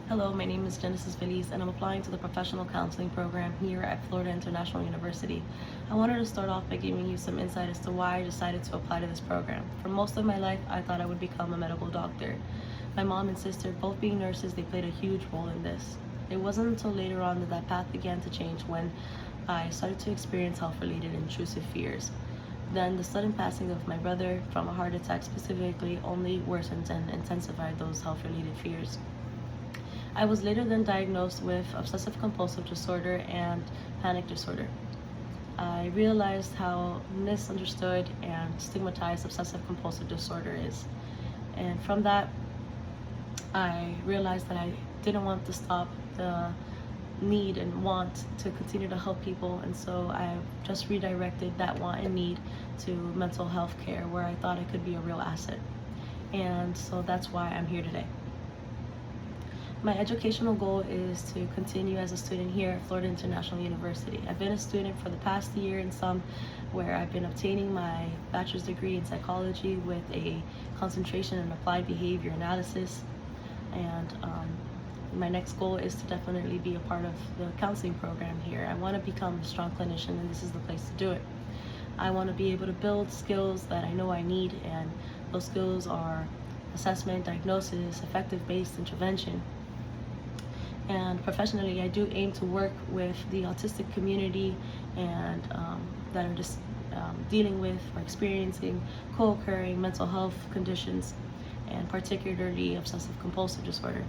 Hello, my name is Genesis Veliz, and I'm applying to the professional counseling program here at Florida International University. I wanted to start off by giving you some insight as to why I decided to apply to this program. For most of my life, I thought I would become a medical doctor. My mom and sister, both being nurses, they played a huge role in this. It wasn't until later on that that path began to change when I started to experience health-related intrusive fears. Then the sudden passing of my brother from a heart attack specifically only worsened and intensified those health-related fears. I was later then diagnosed with obsessive compulsive disorder and panic disorder. I realized how misunderstood and stigmatized obsessive compulsive disorder is. And from that, I realized that I didn't want to stop the need and want to continue to help people, and so I just redirected that want and need to mental health care, where I thought I could be a real asset. And so that's why I'm here today. My educational goal is to continue as a student here at Florida International University. I've been a student for the past year and some, where I've been obtaining my bachelor's degree in psychology with a concentration in applied behavior analysis. And my next goal is to definitely be a part of the counseling program here. I want to become a strong clinician, and this is the place to do it. I want to be able to build skills that I know I need, and those skills are assessment, diagnosis, effective-based intervention. And professionally, I do aim to work with the autistic community and that are just dealing with or experiencing co-occurring mental health conditions, and particularly obsessive compulsive disorder.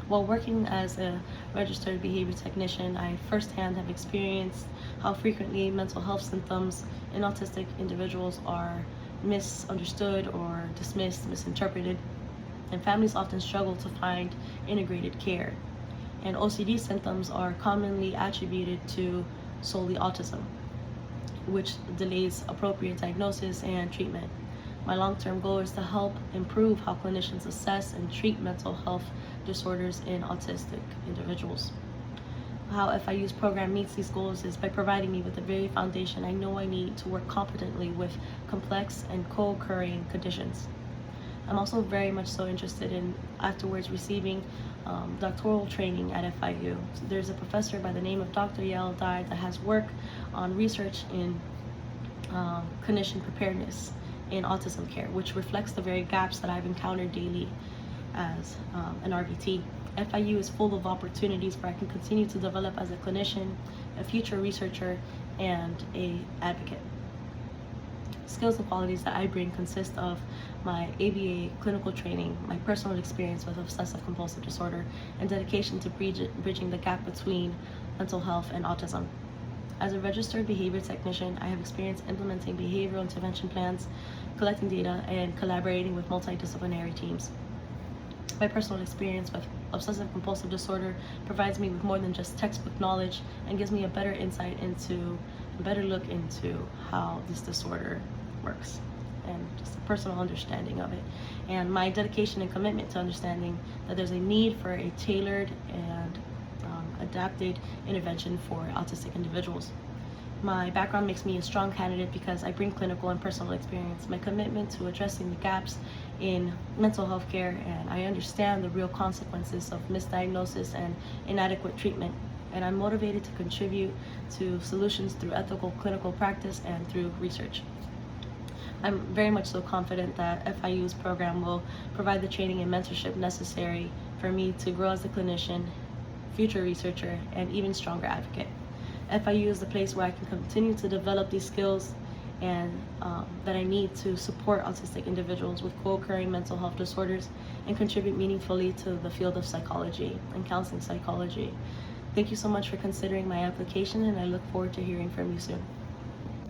While working as a registered behavior technician, I firsthand have experienced how frequently mental health symptoms in autistic individuals are misunderstood or dismissed, misinterpreted, and families often struggle to find integrated care. And OCD symptoms are commonly attributed to solely autism, which delays appropriate diagnosis and treatment. My long-term goal is to help improve how clinicians assess and treat mental health disorders in autistic individuals. How FIU's program meets these goals is by providing me with the very foundation I know I need to work competently with complex and co-occurring conditions. I'm also very much so interested in afterwards receiving doctoral training at FIU. So there's a professor by the name of Dr. Yael Dye that has worked on research in clinician preparedness in autism care, which reflects the very gaps that I've encountered daily as an RBT. FIU is full of opportunities where I can continue to develop as a clinician, a future researcher, and an advocate. Skills and qualities that I bring consist of my ABA clinical training, my personal experience with obsessive compulsive disorder, and dedication to bridging the gap between mental health and autism. As a registered behavior technician, I have experience implementing behavioral intervention plans, collecting data, and collaborating with multidisciplinary teams. My personal experience with obsessive compulsive disorder provides me with more than just textbook knowledge and gives me a better insight into, a better look into how this disorder works and just a personal understanding of it. And my dedication and commitment to understanding that there's a need for a tailored and adapted intervention for autistic individuals. My background makes me a strong candidate because I bring clinical and personal experience, my commitment to addressing the gaps in mental health care, and I understand the real consequences of misdiagnosis and inadequate treatment. And I'm motivated to contribute to solutions through ethical clinical practice and through research. I'm very much so confident that FIU's program will provide the training and mentorship necessary for me to grow as a clinician, future researcher, and even stronger advocate. FIU is the place where I can continue to develop these skills and that I need to support autistic individuals with co-occurring mental health disorders and contribute meaningfully to the field of psychology and counseling psychology. Thank you so much for considering my application, and I look forward to hearing from you soon.